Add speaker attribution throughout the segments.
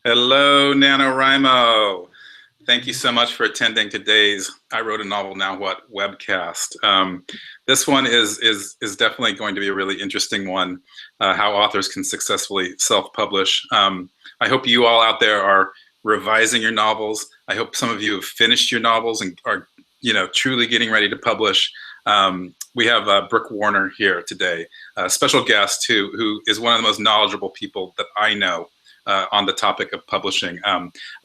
Speaker 1: Hello, NaNoWriMo. Thank you so much for attending today's I Wrote a Novel Now What webcast. This one is definitely going to be a really interesting one, how authors can successfully self-publish. I hope you all out there are revising your novels. I hope some of you have finished your novels and are truly getting ready to publish. We have Brooke Warner here today, a special guest who is one of the most knowledgeable people that I know on the topic of publishing.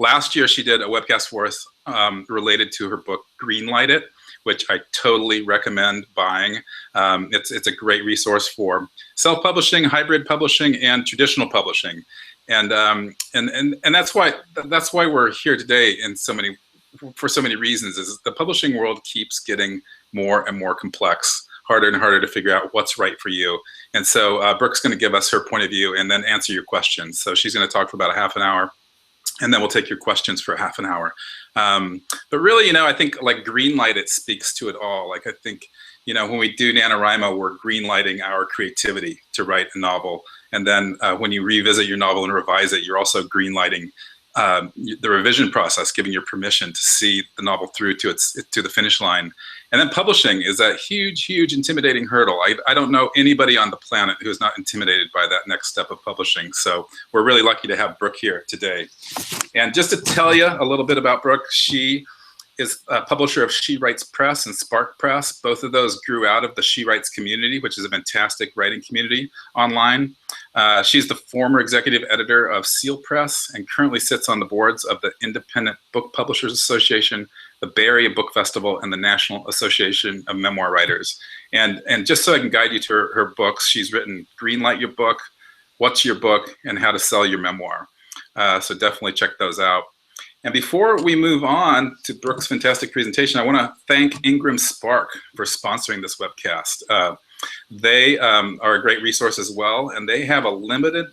Speaker 1: Last year, she did a webcast for us related to her book, Greenlight It, which I totally recommend buying. It's a great resource for self-publishing, hybrid publishing, and traditional publishing. And that's why we're here today for so many reasons. Is the publishing world keeps getting more and more complex, harder and harder to figure out what's right for you. And so Brooke's going to give us her point of view and then answer your questions. So she's going to talk for about a half an hour, and then we'll take your questions for half an hour. But really, I think like Greenlight It speaks to it all. Like I think, when we do NaNoWriMo, we're greenlighting our creativity to write a novel. And then when you revisit your novel and revise it, you're also greenlighting the revision process, giving your permission to see the novel through to the finish line. And then publishing is a huge, huge intimidating hurdle. I don't know anybody on the planet who is not intimidated by that next step of publishing. So we're really lucky to have Brooke here today. And just to tell you a little bit about Brooke, she is a publisher of She Writes Press and SparkPress. Both of those grew out of the She Writes community, which is a fantastic writing community online. She's the former executive editor of Seal Press and currently sits on the boards of the Independent Book Publishers Association, the Bay Area Book Festival, and the National Association of Memoir Writers. And just so I can guide you to her books, she's written Greenlight Your Book, What's Your Book, and How to Sell Your Memoir. So definitely check those out. And before we move on to Brooke's fantastic presentation, I want to thank IngramSpark for sponsoring this webcast. They are a great resource as well, and they have a limited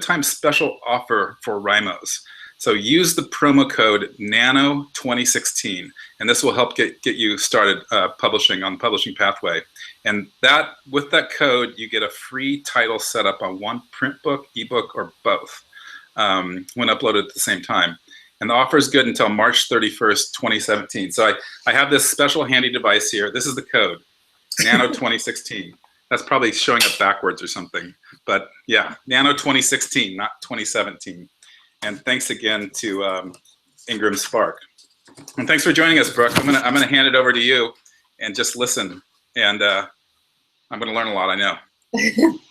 Speaker 1: time special offer for Rhymos. So use the promo code NANO2016, and this will help get you started publishing on the publishing pathway. And with that code, you get a free title setup on one print book, ebook, or both when uploaded at the same time. And the offer is good until March 31st, 2017. So I have this special handy device here. This is the code, NANO2016. That's probably showing up backwards or something. But yeah, NANO2016, not 2017. And thanks again to IngramSpark. And thanks for joining us, Brooke. I'm gonna hand it over to you and just listen. And I'm gonna learn a lot, I know.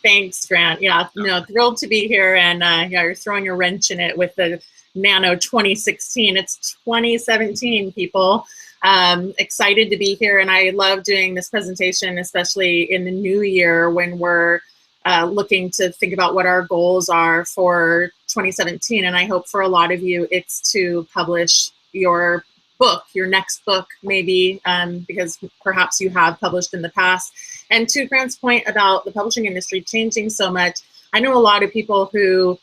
Speaker 2: Thanks, Grant. Yeah, thrilled to be here. And yeah, you're throwing a wrench in it with the Nano 2016. It's 2017, people. Excited to be here, and I love doing this presentation, especially in the new year when we're looking to think about what our goals are for 2017. And I hope for a lot of you, it's to publish your book, your next book, maybe, because perhaps you have published in the past. And to Grant's point about the publishing industry changing so much, I know a lot of people who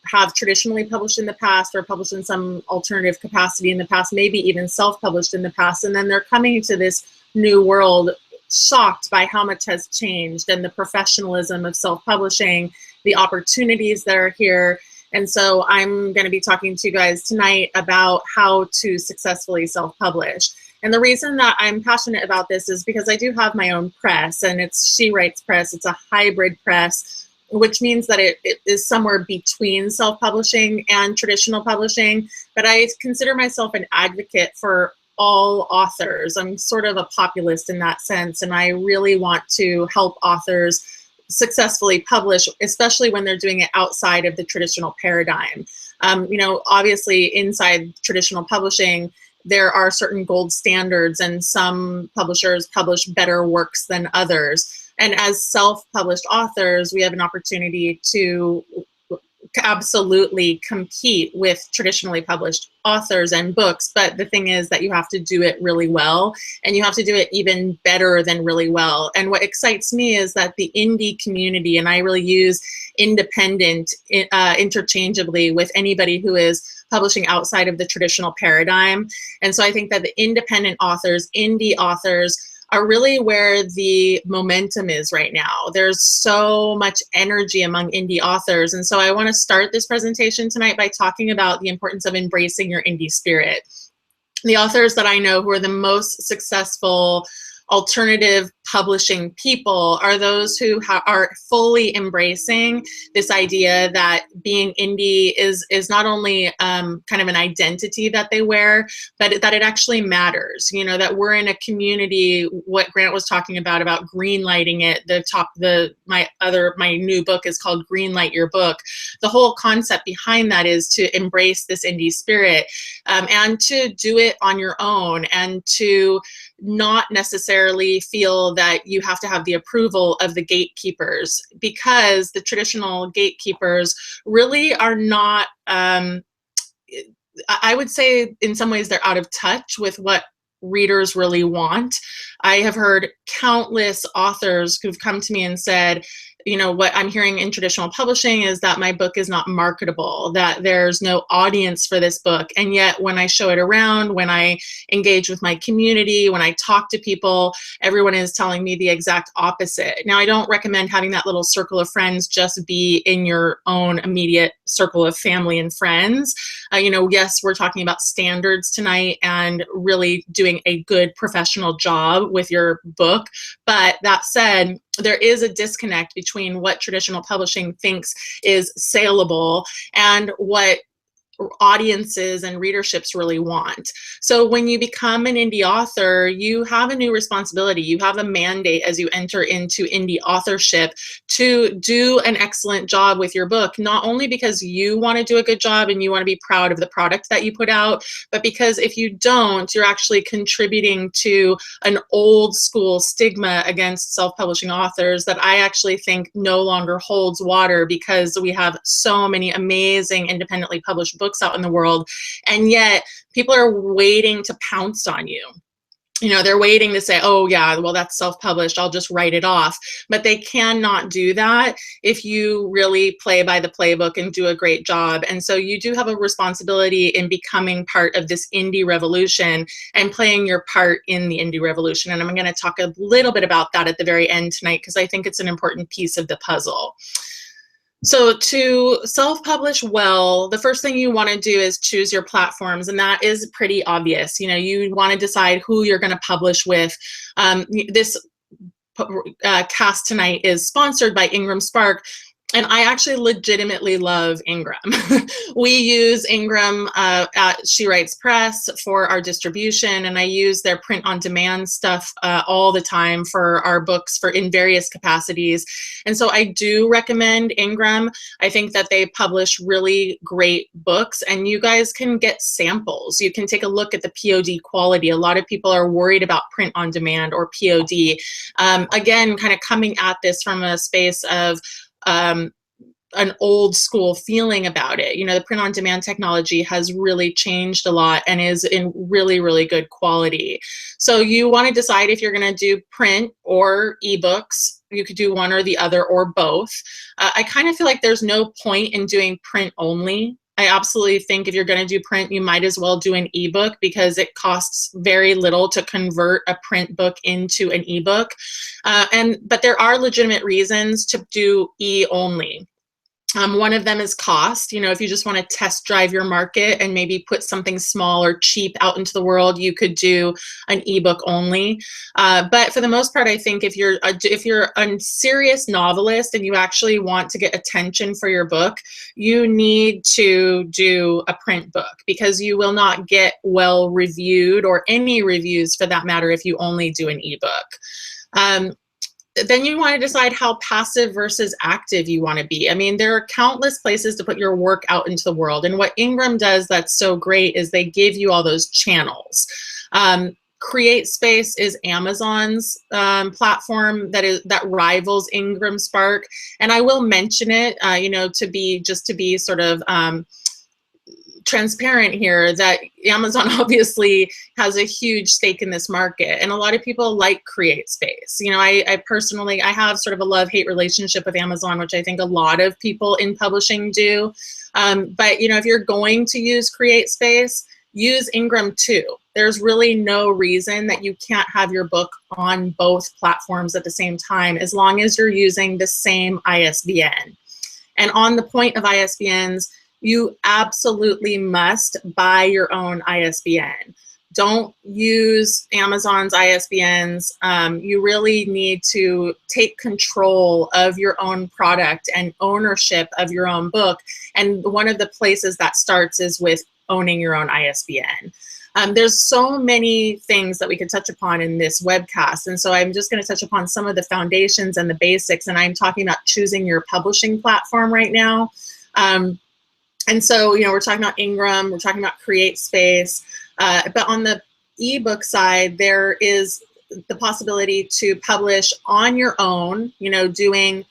Speaker 2: have traditionally published in the past or published in some alternative capacity in the past, maybe even self-published in the past, and then they're coming to this new world shocked by how much has changed and the professionalism of self-publishing, the opportunities that are here. And so I'm going to be talking to you guys tonight about how to successfully self-publish. And the reason that I'm passionate about this is because I do have my own press, and it's She Writes Press. It's a hybrid press, which means that it is somewhere between self-publishing and traditional publishing. But I consider myself an advocate for all authors. I'm sort of a populist in that sense, and I really want to help authors successfully publish, especially when they're doing it outside of the traditional paradigm. Obviously inside traditional publishing, there are certain gold standards, and some publishers publish better works than others. And as self-published authors, we have an opportunity to absolutely compete with traditionally published authors and books. But the thing is that you have to do it really well, and you have to do it even better than really well. And what excites me is that the indie community, and I really use independent interchangeably with anybody who is publishing outside of the traditional paradigm. And so I think that the independent authors, indie authors, are really where the momentum is right now. There's so much energy among indie authors. And so I want to start this presentation tonight by talking about the importance of embracing your indie spirit. The authors that I know who are the most successful alternative publishing people are those who are fully embracing this idea that being indie is not only kind of an identity that they wear, but that it actually matters. You know, that we're in a community, what Grant was talking about greenlighting it. My new book is called Greenlight Your Book. The whole concept behind that is to embrace this indie spirit and to do it on your own, and to not necessarily feel that you have to have the approval of the gatekeepers, because the traditional gatekeepers really are not, I would say in some ways they're out of touch with what readers really want. I have heard countless authors who've come to me and said, you know, what I'm hearing in traditional publishing is that my book is not marketable, that there's no audience for this book. And yet when I show it around, when I engage with my community, when I talk to people, everyone is telling me the exact opposite. Now, I don't recommend having that little circle of friends just be in your own immediate circle of family and friends. You know, yes, we're talking about standards tonight and really doing a good professional job with your book. But that said, there is a disconnect between what traditional publishing thinks is saleable and what audiences and readerships really want. So when you become an indie author, you have a new responsibility. You have a mandate as you enter into indie authorship to do an excellent job with your book, not only because you want to do a good job and you want to be proud of the product that you put out, but because if you don't, you're actually contributing to an old school stigma against self-publishing authors that I actually think no longer holds water, because we have so many amazing independently published books out in the world, and yet people are waiting to pounce on you. You know, they're waiting to say, oh yeah, well, that's self-published, I'll just write it off. But they cannot do that if you really play by the playbook and do a great job. And so you do have a responsibility in becoming part of this indie revolution and playing your part in the indie revolution. And I'm going to talk a little bit about that at the very end tonight, because I think it's an important piece of the puzzle. So to self-publish well, the first thing you want to do is choose your platforms, and that is pretty obvious. You know, you want to decide who you're going to publish with. This cast tonight is sponsored by IngramSpark, and I actually legitimately love Ingram. We use Ingram at She Writes Press for our distribution, and I use their print-on-demand stuff all the time for our books in various capacities. And so I do recommend Ingram. I think that they publish really great books, and you guys can get samples. You can take a look at the POD quality. A lot of people are worried about print-on-demand or POD. Again, kind of coming at this from a space of an old school feeling about it. You know, the print on demand technology has really changed a lot and is in really, really good quality. So you want to decide if you're going to do print or ebooks. You could do one or the other or both. I kind of feel like there's no point in doing print only. I absolutely think if you're going to do print, you might as well do an ebook, because it costs very little to convert a print book into an ebook. But there are legitimate reasons to do e only. One of them is cost. You know, if you just want to test drive your market and maybe put something small or cheap out into the world, you could do an ebook only. But for the most part, I think if you're a serious novelist and you actually want to get attention for your book, you need to do a print book, because you will not get well reviewed, or any reviews for that matter, if you only do an ebook. Then you want to decide how passive versus active you want to be. I mean, there are countless places to put your work out into the world. And what Ingram does that's so great is they give you all those channels. CreateSpace is Amazon's platform that rivals IngramSpark. And I will mention it, you know, to be sort of transparent here, that Amazon obviously has a huge stake in this market, and a lot of people like CreateSpace. You know, I personally, I have sort of a love-hate relationship with Amazon, which I think a lot of people in publishing do. But you know, if you're going to use CreateSpace, use Ingram too. There's really no reason that you can't have your book on both platforms at the same time, as long as you're using the same ISBN. And on the point of ISBNs, you absolutely must buy your own ISBN. Don't use Amazon's ISBNs. You really need to take control of your own product and ownership of your own book. And one of the places that starts is with owning your own ISBN. There's so many things that we could touch upon in this webcast. And so I'm just going to touch upon some of the foundations and the basics. And I'm talking about choosing your publishing platform right now. And so, you know, we're talking about Ingram, we're talking about CreateSpace, but on the ebook side, there is the possibility to publish on your own, you know, doing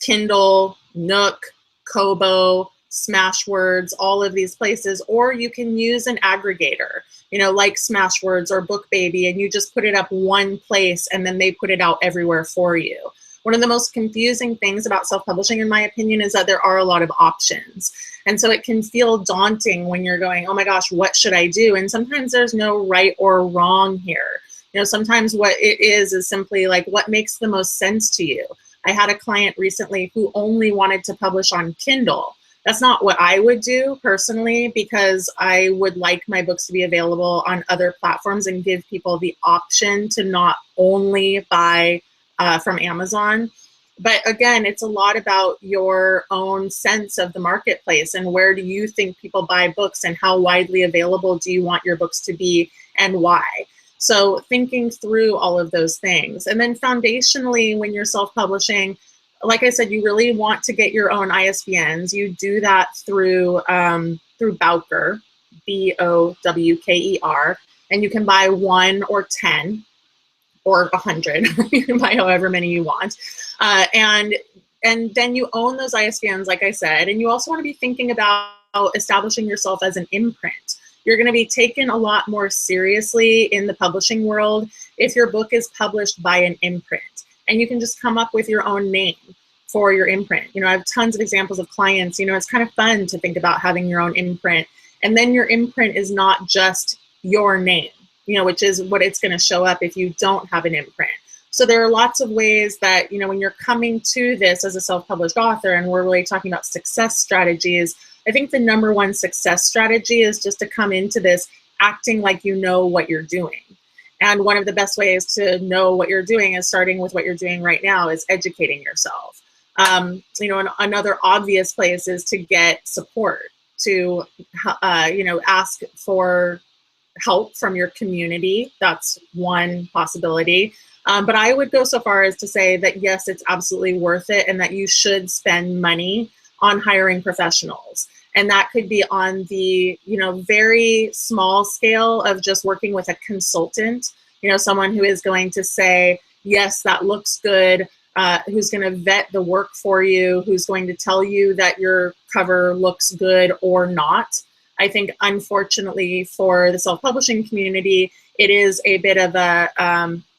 Speaker 2: Kindle, Nook, Kobo, Smashwords, all of these places, or you can use an aggregator, you know, like Smashwords or BookBaby, and you just put it up one place and then they put it out everywhere for you. One of the most confusing things about self-publishing, in my opinion, is that there are a lot of options. And so it can feel daunting when you're going, oh my gosh, what should I do? And sometimes there's no right or wrong here. You know, sometimes what it is simply like, what makes the most sense to you? I had a client recently who only wanted to publish on Kindle. That's not what I would do personally, because I would like my books to be available on other platforms and give people the option to not only buy from Amazon. But again, it's a lot about your own sense of the marketplace and where do you think people buy books and how widely available do you want your books to be and why. So thinking through all of those things. And then foundationally, when you're self-publishing, like I said, you really want to get your own ISBNs. You do that through Bowker, B-O-W-K-E-R, and you can buy 1 or 10 or 100. You can buy however many you want. And then you own those ISBNs, like I said, and you also want to be thinking about establishing yourself as an imprint. You're going to be taken a lot more seriously in the publishing world if your book is published by an imprint. And you can just come up with your own name for your imprint. You know, I have tons of examples of clients. You know, it's kind of fun to think about having your own imprint. And then your imprint is not just your name, you know, which is what it's going to show up if you don't have an imprint. So there are lots of ways that, you know, when you're coming to this as a self-published author, and we're really talking about success strategies, I think the #1 success strategy is just to come into this acting like you know what you're doing. And one of the best ways to know what you're doing is starting with what you're doing right now, is educating yourself. You know, another obvious place is to get support, to, you know, ask for help from your community. That's one possibility. But I would go so far as to say that, yes, it's absolutely worth it and that you should spend money on hiring professionals. And that could be on the, you know, very small scale of just working with a consultant, you know, someone who is going to say, yes, that looks good, who's going to vet the work for you, who's going to tell you that your cover looks good or not. I think, unfortunately, for the self-publishing community, it is a bit of a,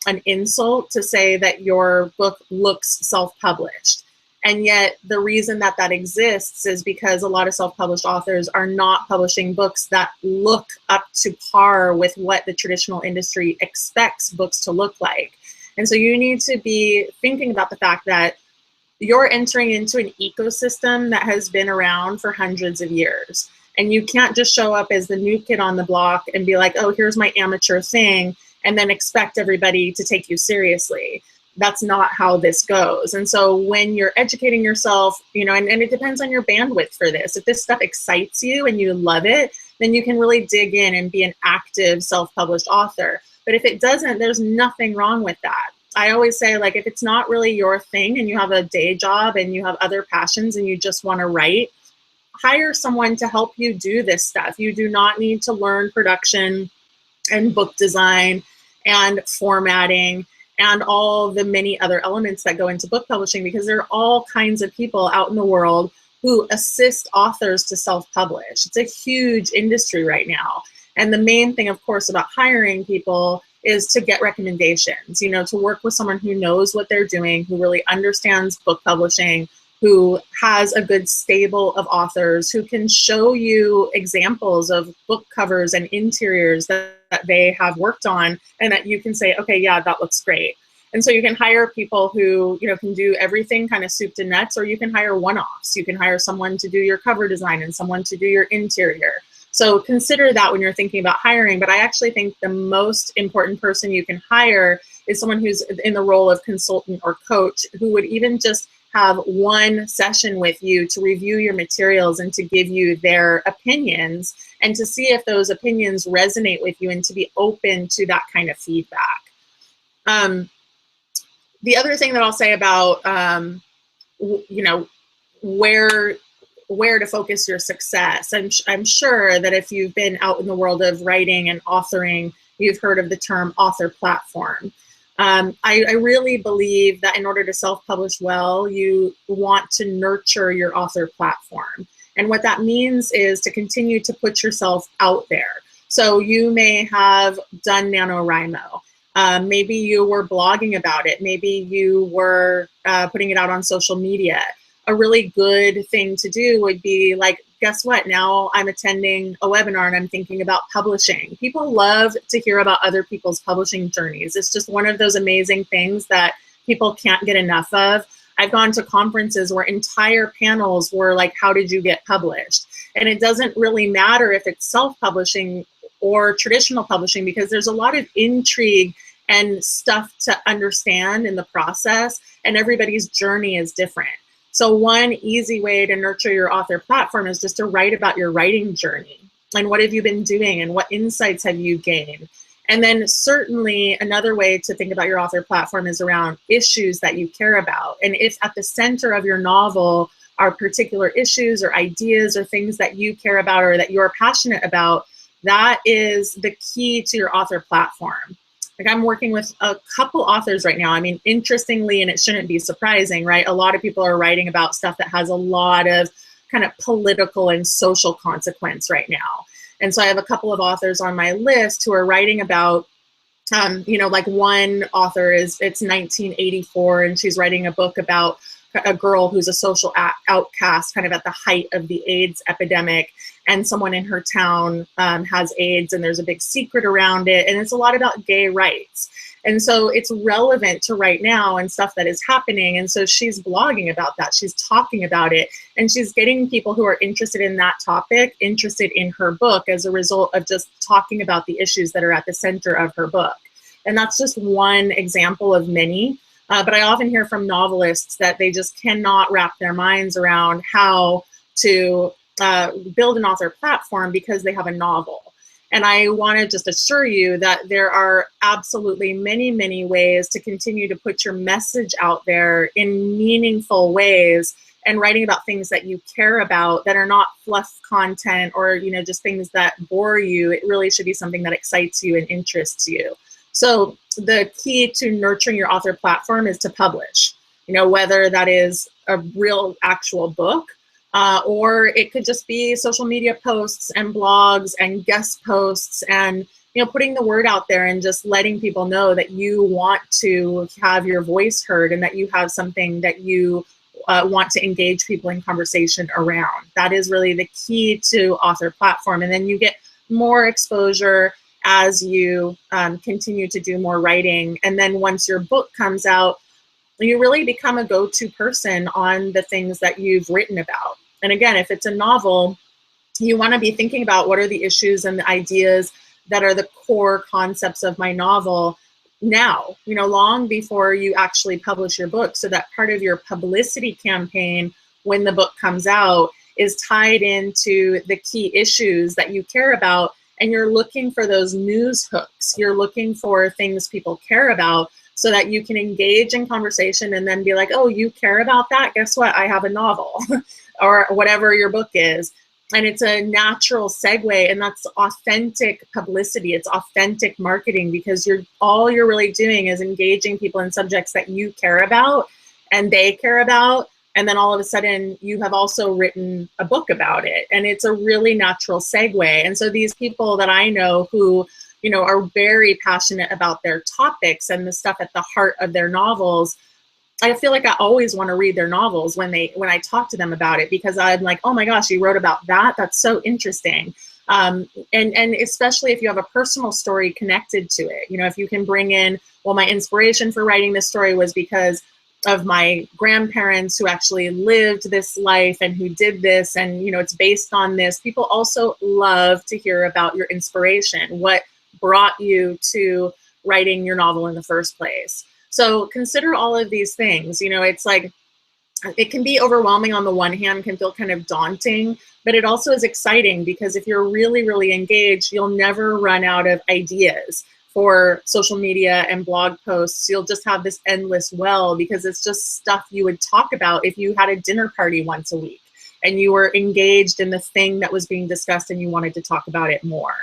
Speaker 2: an insult to say that your book looks self-published. And yet the reason that that exists is because a lot of self-published authors are not publishing books that look up to par with what the traditional industry expects books to look like. And so you need to be thinking about the fact that you're entering into an ecosystem that has been around for hundreds of years. And you can't just show up as the new kid on the block and be like, oh, here's my amateur thing, and then expect everybody to take you seriously. That's not how this goes. And so when you're educating yourself, you know, and it depends on your bandwidth for this. If this stuff excites you and you love it, then you can really dig in and be an active self-published author. But if it doesn't, there's nothing wrong with that. I always say, like, if it's not really your thing and you have a day job and you have other passions and you just want to write, hire someone to help you do this stuff. You do not need to learn production and book design and formatting and all the many other elements that go into book publishing, because there are all kinds of people out in the world who assist authors to self-publish. It's a huge industry right now. And the main thing, of course, about hiring people is to get recommendations, you know, to work with someone who knows what they're doing, who really understands book publishing, who has a good stable of authors who can show you examples of book covers and interiors that they have worked on, and that you can say, okay, yeah, that looks great. And so you can hire people who, you know, can do everything kind of soup to nuts, or you can hire one-offs. You can hire someone to do your cover design and someone to do your interior. So consider that when you're thinking about hiring. But I actually think the most important person you can hire is someone who's in the role of consultant or coach, who would even just have one session with you to review your materials and to give you their opinions and to see if those opinions resonate with you and to be open to that kind of feedback. The other thing that I'll say about, you know, where to focus your success. I'm sure that if you've been out in the world of writing and authoring, you've heard of the term author platform. I really believe that in order to self-publish well, you want to nurture your author platform. And what that means is to continue to put yourself out there. So you may have done NaNoWriMo. Maybe you were blogging about it. Maybe you were putting it out on social media. A really good thing to do would be like, guess what? Now I'm attending a webinar and I'm thinking about publishing. People love to hear about other people's publishing journeys. It's just one of those amazing things that people can't get enough of. I've gone to conferences where entire panels were like, how did you get published? And it doesn't really matter if it's self-publishing or traditional publishing, because there's a lot of intrigue and stuff to understand in the process, and everybody's journey is different. So one easy way to nurture your author platform is just to write about your writing journey and what have you been doing and what insights have you gained. And then certainly another way to think about your author platform is around issues that you care about. And if at the center of your novel are particular issues or ideas or things that you care about or that you're passionate about, that is the key to your author platform. Like I'm working with a couple authors right now. I mean, interestingly, and it shouldn't be surprising, right? A lot of people are writing about stuff that has a lot of kind of political and social consequence right now. And so I have a couple of authors on my list who are writing about, you know, like one author it's 1984, and she's writing a book about a girl who's a social outcast kind of at the height of the AIDS epidemic, and someone in her town has AIDS and there's a big secret around it, and it's a lot about gay rights. And so it's relevant to right now and stuff that is happening, and so she's blogging about that, she's talking about it, and she's getting people who are interested in that topic interested in her book as a result of just talking about the issues that are at the center of her book. And that's just one example of many. But I often hear from novelists that they just cannot wrap their minds around how to build an author platform because they have a novel. And I want to just assure you that there are absolutely many, many ways to continue to put your message out there in meaningful ways and writing about things that you care about that are not fluff content or, you know, just things that bore you. It really should be something that excites you and interests you. So the key to nurturing your author platform is to publish, you know, whether that is a real actual book or it could just be social media posts and blogs and guest posts and, you know, putting the word out there and just letting people know that you want to have your voice heard and that you have something that you want to engage people in conversation around. That is really the key to author platform. And then you get more exposure as you continue to do more writing. And then once your book comes out, you really become a go-to person on the things that you've written about. And again, if it's a novel, you want to be thinking about what are the issues and the ideas that are the core concepts of my novel now, you know, long before you actually publish your book, so that part of your publicity campaign when the book comes out is tied into the key issues that you care about. And you're looking for those news hooks. You're looking for things people care about so that you can engage in conversation and then be like, oh, you care about that? Guess what? I have a novel or whatever your book is. And it's a natural segue, and that's authentic publicity. It's authentic marketing because all you're really doing is engaging people in subjects that you care about and they care about. And then all of a sudden you have also written a book about it, and it's a really natural segue. And so these people that I know who, you know, are very passionate about their topics and the stuff at the heart of their novels, I feel like I always want to read their novels when I talk to them about it, because I'm like, oh my gosh, you wrote about that? That's so interesting. And especially if you have a personal story connected to it. You know, if you can bring in, well, my inspiration for writing this story was because of my grandparents who actually lived this life and who did this, and you know, it's based on this. People also love to hear about your inspiration, what brought you to writing your novel in the first place. So consider all of these things. You know, it's like, it can be overwhelming on the one hand, can feel kind of daunting, but it also is exciting, because if you're really, really engaged, you'll never run out of ideas for social media and blog posts. You'll just have this endless well, because it's just stuff you would talk about if you had a dinner party once a week and you were engaged in the thing that was being discussed and you wanted to talk about it more.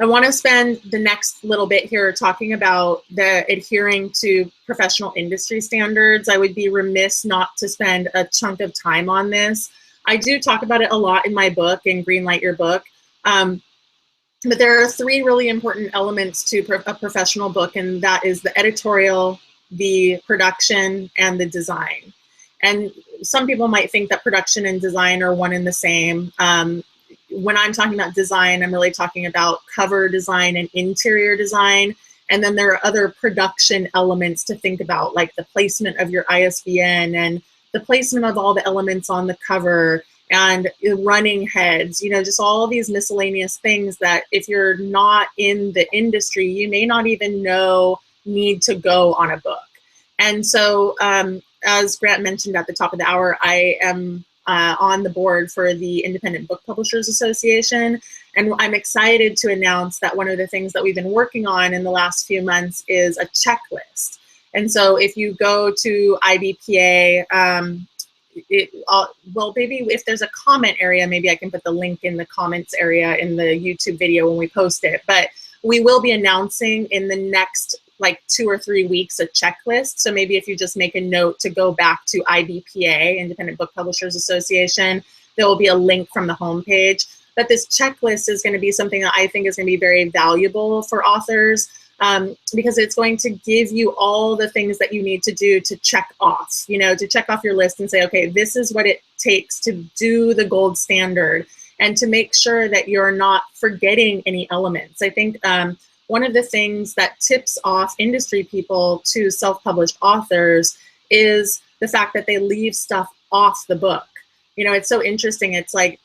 Speaker 2: I want to spend the next little bit here talking about the adhering to professional industry standards. I would be remiss not to spend a chunk of time on this. I do talk about it a lot in my book, in Greenlight Your Book. But there are three really important elements to a professional book, and that is the editorial, the production, and the design. And some people might think that production and design are one and the same. When I'm talking about design, I'm really talking about cover design and interior design. And then there are other production elements to think about, like the placement of your ISBN and the placement of all the elements on the cover and running heads, you know, just all these miscellaneous things that if you're not in the industry, you may not even know need to go on a book. And so as Grant mentioned at the top of the hour, I am on the board for the Independent Book Publishers Association. And I'm excited to announce that one of the things that we've been working on in the last few months is a checklist. And so if you go to IBPA, well, maybe if there's a comment area, maybe I can put the link in the comments area in the YouTube video when we post it. But we will be announcing in the next like 2 or 3 weeks a checklist. So maybe if you just make a note to go back to IBPA, Independent Book Publishers Association, there will be a link from the homepage. But this checklist is going to be something that I think is going to be very valuable for authors, because it's going to give you all the things that you need to do to check off, you know, to check off your list and say, okay, this is what it takes to do the gold standard, and to make sure that you're not forgetting any elements. I think one of the things that tips off industry people to self-published authors is the fact that they leave stuff off the book. You know, it's so interesting. It's like,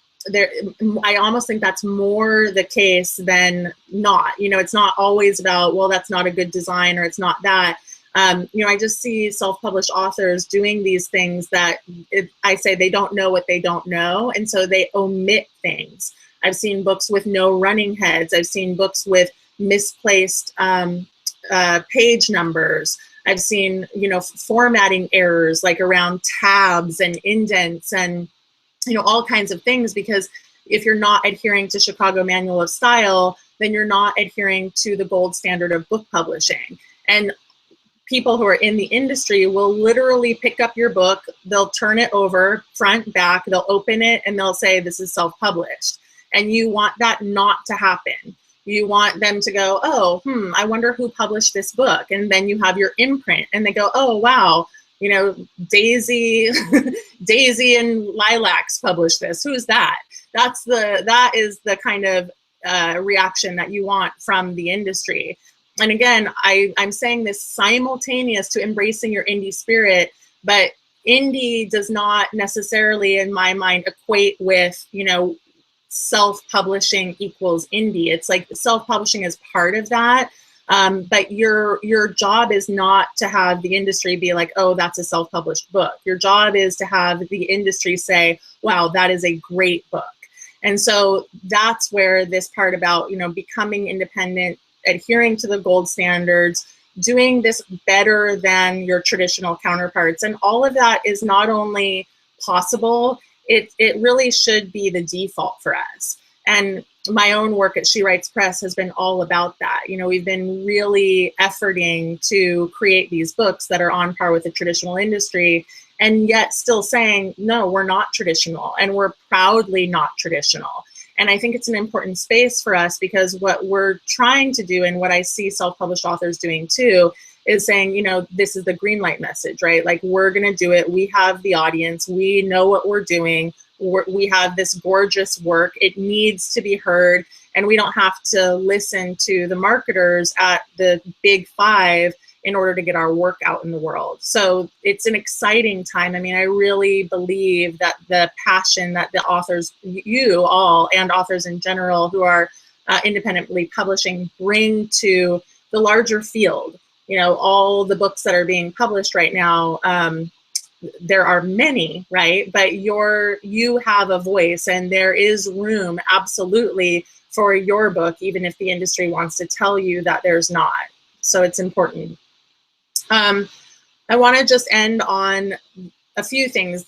Speaker 2: I almost think that's more the case than not. You know, it's not always about, well, that's not a good design or it's not that. You know, I just see self-published authors doing these things that I say they don't know what they don't know, and so they omit things. I've seen books with no running heads. I've seen books with misplaced page numbers. I've seen, you know, formatting errors like around tabs and indents and, you know, all kinds of things, because if you're not adhering to Chicago Manual of Style, then you're not adhering to the gold standard of book publishing. And people who are in the industry will literally pick up your book, they'll turn it over front, back, they'll open it and they'll say, this is self-published. And you want that not to happen. You want them to go, oh, I wonder who published this book. And then you have your imprint and they go, oh, wow, you know, Daisy and Lilacs published this. Who's that? That is the kind of reaction that you want from the industry. And again, I'm saying this simultaneous to embracing your indie spirit, but indie does not necessarily, in my mind, equate with, you know, self-publishing equals indie. It's like self-publishing is part of that, but your job is not to have the industry be like, oh, that's a self-published book. Your job is to have the industry say, wow, that is a great book. And so that's where this part about, you know, becoming independent, adhering to the gold standards, doing this better than your traditional counterparts, and all of that is not only possible, it really should be the default for us. And my own work at She Writes Press has been all about that. You know, we've been really efforting to create these books that are on par with the traditional industry, and yet still saying, no, we're not traditional, and we're proudly not traditional. And I think it's an important space for us, because what we're trying to do, and what I see self-published authors doing too, is saying, you know, this is the green light message, right? Like, we're going to do it. We have the audience. We know what we're doing. We have this gorgeous work. It needs to be heard. And we don't have to listen to the marketers at the big five in order to get our work out in the world. So it's an exciting time. I mean, I really believe that the passion that the authors, you all, and authors in general who are independently publishing, bring to the larger field. You know, all the books that are being published right now, there are many, right? But you have a voice, and there is room, absolutely, for your book, even if the industry wants to tell you that there's not. So it's important. I want to just end on a few things.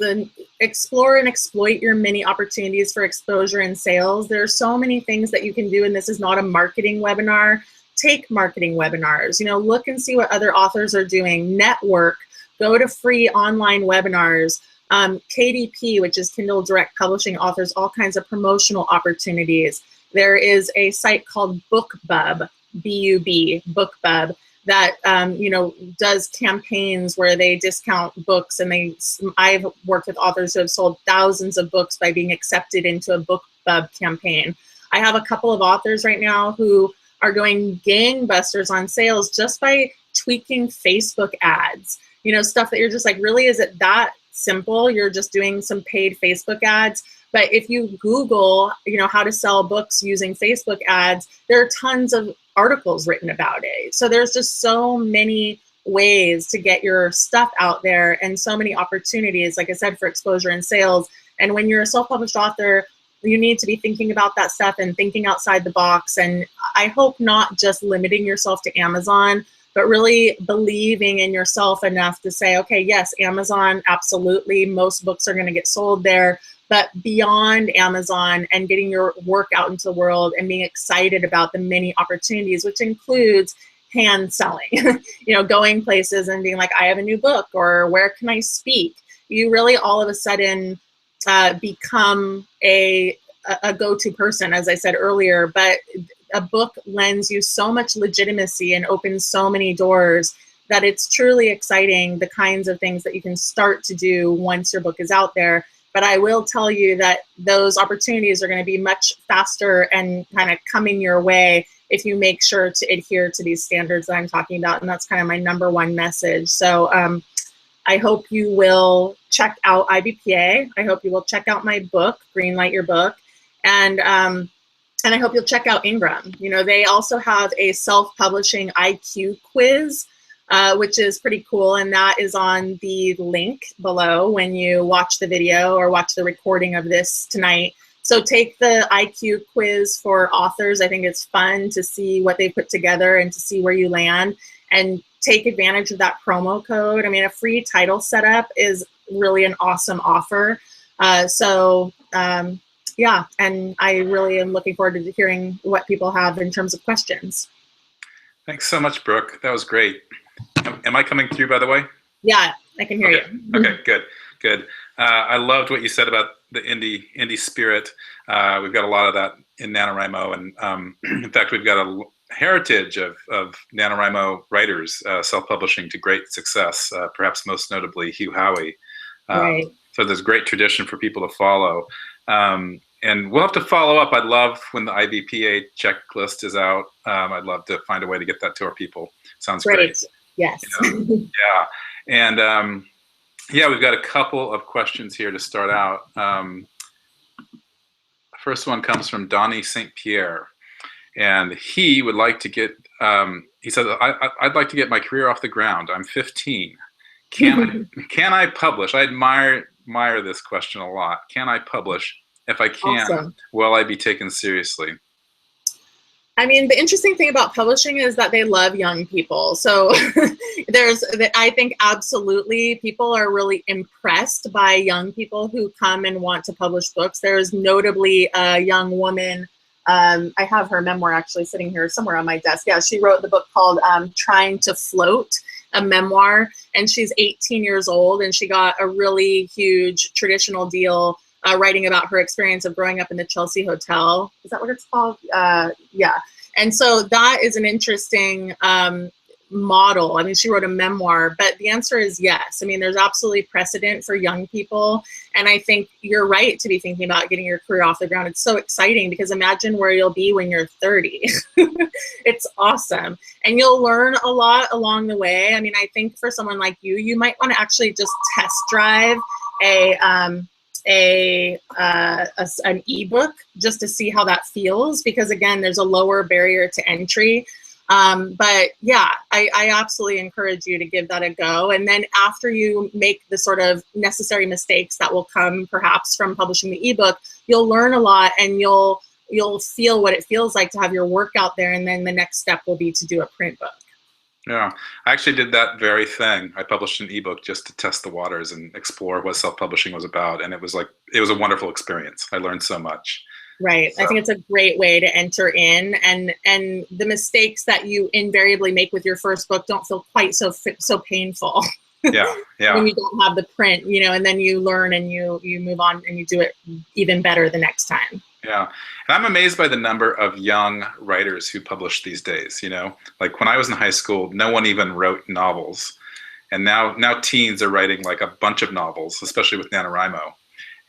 Speaker 2: Explore and exploit your many opportunities for exposure and sales. There are so many things that you can do, and this is not a marketing webinar. Take marketing webinars. You know, look and see what other authors are doing. Network. Go to free online webinars. KDP, which is Kindle Direct Publishing, offers all kinds of promotional opportunities. There is a site called BookBub, B-U-B, BookBub, that you know, does campaigns where they discount books, and I've worked with authors who have sold thousands of books by being accepted into a BookBub campaign. I have a couple of authors right now who are going gangbusters on sales just by tweaking Facebook ads. You know, stuff that you're just like, really, is it that simple? You're just doing some paid Facebook ads. But if you Google, you know, how to sell books using Facebook ads, there are tons of articles written about it. So there's just so many ways to get your stuff out there, and so many opportunities, like I said, for exposure and sales. And when you're a self-published author, you need to be thinking about that stuff and thinking outside the box. And I hope not just limiting yourself to Amazon, but really believing in yourself enough to say, okay, yes, Amazon, absolutely, most books are going to get sold there. But beyond Amazon, and getting your work out into the world and being excited about the many opportunities, which includes hand selling, you know, going places and being like, I have a new book, or where can I speak? You really all of a sudden become a go-to person, as I said earlier. But a book lends you so much legitimacy and opens so many doors that it's truly exciting, the kinds of things that you can start to do once your book is out there. But I will tell you that those opportunities are going to be much faster and kind of coming your way if you make sure to adhere to these standards that I'm talking about. And that's kind of my #1 message. So I hope you will check out IBPA. I hope you will check out my book, Greenlight Your Book. And I hope you'll check out Ingram. You know, they also have a self-publishing IQ quiz, which is pretty cool. And that is on the link below when you watch the video or watch the recording of this tonight. So take the IQ quiz for authors. I think it's fun to see what they put together and to see where you land, and take advantage of that promo code. I mean, a free title setup is really an awesome offer. Yeah, and I really am looking forward to hearing what people have in terms of questions.
Speaker 1: Thanks so much, Brooke. That was great. Am I coming through, by the way?
Speaker 2: Yeah, I can hear you.
Speaker 1: Okay, good. I loved what you said about the indie spirit. We've got a lot of that in NaNoWriMo, and in fact, we've got a heritage of NaNoWriMo writers self-publishing to great success, perhaps most notably Hugh Howey.
Speaker 2: Right.
Speaker 1: So there's great tradition for people to follow. And we'll have to follow up. I'd love when the IBPA checklist is out. I'd love to find a way to get that to our people. Sounds great.
Speaker 2: Yes.
Speaker 1: You know? Yeah. And yeah, we've got a couple of questions here to start out. First one comes from Donnie St. Pierre. And he would like to get, he says, I'd like to get my career off the ground. I'm 15. Can I publish? I admire this question a lot. Can I publish? If I can, awesome. Will I be taken seriously?
Speaker 2: I mean, the interesting thing about publishing is that they love young people. So I think absolutely people are really impressed by young people who come and want to publish books. There's notably a young woman, I have her memoir actually sitting here somewhere on my desk. Yeah, she wrote the book called Trying to Float, a memoir, and she's 18 years old, and she got a really huge traditional deal writing about her experience of growing up in the Chelsea Hotel. Is that what it's called? Yeah. And so that is an interesting model. I mean, she wrote a memoir, but the answer is yes. I mean, there's absolutely precedent for young people. And I think you're right to be thinking about getting your career off the ground. It's so exciting because imagine where you'll be when you're 30. It's awesome. And you'll learn a lot along the way. I mean, I think for someone like you might want to actually just test drive an ebook just to see how that feels, because again, there's a lower barrier to entry. But yeah, I absolutely encourage you to give that a go. And then after you make the sort of necessary mistakes that will come perhaps from publishing the ebook, you'll learn a lot and you'll feel what it feels like to have your work out there. And then the next step will be to do a print book.
Speaker 1: Yeah, I actually did that very thing. I published an ebook just to test the waters and explore what self-publishing was about. And it was a wonderful experience. I learned so much.
Speaker 2: Right. So. I think it's a great way to enter in, and the mistakes that you invariably make with your first book don't feel quite so painful.
Speaker 1: Yeah, yeah.
Speaker 2: When you don't have the print, and then you learn and you move on and you do it even better the next time.
Speaker 1: Yeah, and I'm amazed by the number of young writers who publish these days. Like when I was in high school, no one even wrote novels, and now teens are writing like a bunch of novels, especially with NaNoWriMo.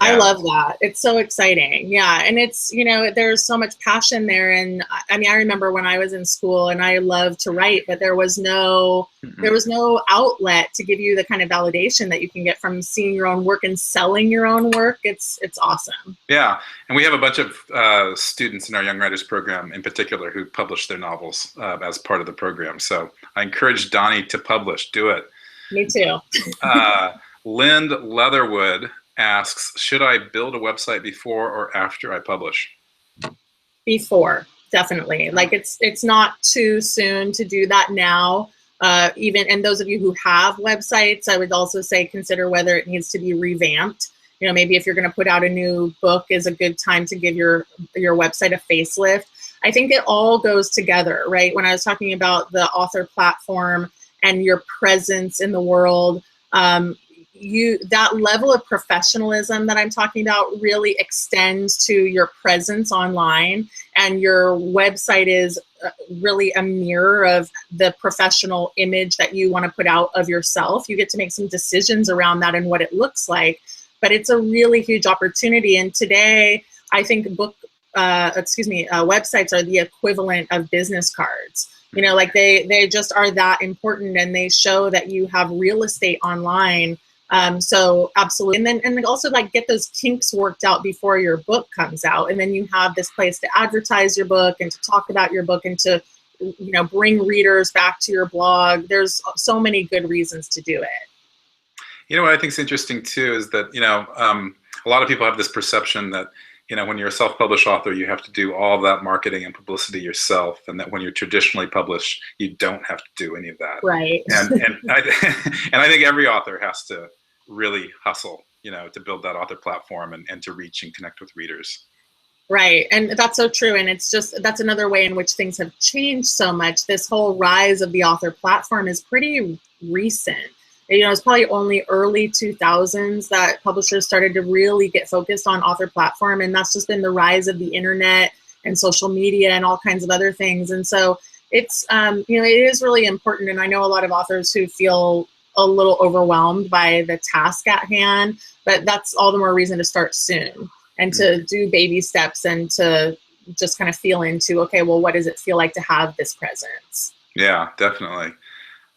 Speaker 2: I love that. It's so exciting. Yeah. And it's, there's so much passion there. And I mean, I remember when I was in school and I loved to write, but there was no outlet to give you the kind of validation that you can get from seeing your own work and selling your own work. It's awesome.
Speaker 1: Yeah. And we have a bunch of students in our Young Writers program in particular who publish their novels as part of the program. So I encourage Donnie to publish. Do it.
Speaker 2: Me too.
Speaker 1: Lind Leatherwood asks, should I build a website before or after I publish?
Speaker 2: Before, definitely. Like it's not too soon to do that now. And those of you who have websites, I would also say consider whether it needs to be revamped. Maybe if you're going to put out a new book is a good time to give your website a facelift. I think it all goes together, right? When I was talking about the author platform and your presence in the world, that level of professionalism that I'm talking about really extends to your presence online, and your website is really a mirror of the professional image that you want to put out of yourself. You get to make some decisions around that and what it looks like, but it's a really huge opportunity. And today, I think websites are the equivalent of business cards. Like they just are that important, and they show that you have real estate online. So absolutely. And then also like get those kinks worked out before your book comes out. And then you have this place to advertise your book and to talk about your book and to, bring readers back to your blog. There's so many good reasons to do it.
Speaker 1: What I think is interesting too is that, a lot of people have this perception that, when you're a self-published author, you have to do all that marketing and publicity yourself, and that when you're traditionally published, you don't have to do any of that.
Speaker 2: Right.
Speaker 1: And I think every author has to really hustle, to build that author platform and to reach and connect with readers.
Speaker 2: Right. And that's so true. And that's another way in which things have changed so much. This whole rise of the author platform is pretty recent. It's probably only early 2000s that publishers started to really get focused on author platform. And that's just been the rise of the internet and social media and all kinds of other things. And so it's, it is really important. And I know a lot of authors who feel a little overwhelmed by the task at hand, but that's all the more reason to start soon and to do baby steps and to just kind of feel into, okay, well, what does it feel like to have this presence?
Speaker 1: Yeah, definitely.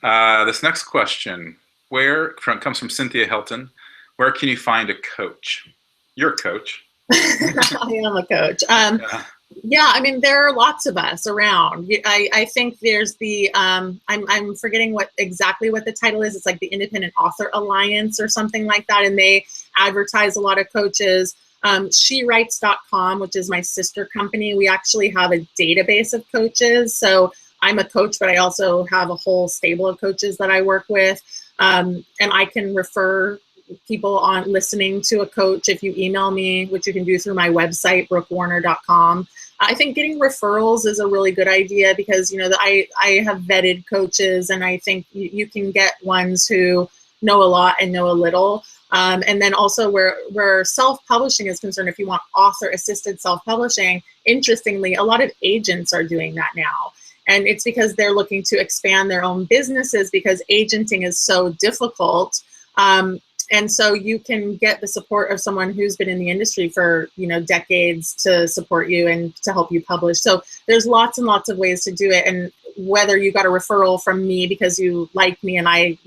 Speaker 1: This next question comes from Cynthia Helton. Where can you find a coach? You're a coach.
Speaker 2: I am a coach. Yeah, I mean, there are lots of us around. I think there's the, I'm forgetting exactly what the title is. It's like the Independent Author Alliance or something like that. And they advertise a lot of coaches. SheWrites.com, which is my sister company. We actually have a database of coaches. So I'm a coach, but I also have a whole stable of coaches that I work with. And I can refer people on listening to a coach if you email me, which you can do through my website, brookewarner.com. I think getting referrals is a really good idea because, I have vetted coaches, and I think you can get ones who know a lot and know a little. And then also where self-publishing is concerned, if you want author-assisted self-publishing, interestingly, a lot of agents are doing that now. And it's because they're looking to expand their own businesses because agenting is so difficult. And so you can get the support of someone who's been in the industry for, decades to support you and to help you publish. So there's lots and lots of ways to do it. And whether you got a referral from me because you like me and I,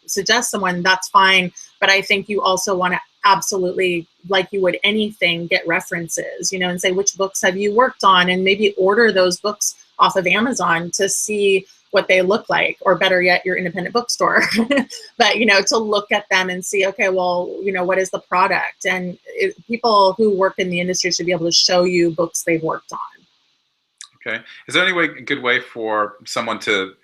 Speaker 2: suggest someone, that's fine. But I think you also want to absolutely, like you would anything, get references, and say, which books have you worked on? And maybe order those books off of Amazon to see what they look like, or better yet, your independent bookstore. But, to look at them and see, okay, well, what is the product? And people who work in the industry should be able to show you books they've worked on.
Speaker 1: Okay. Is there a good way for someone to,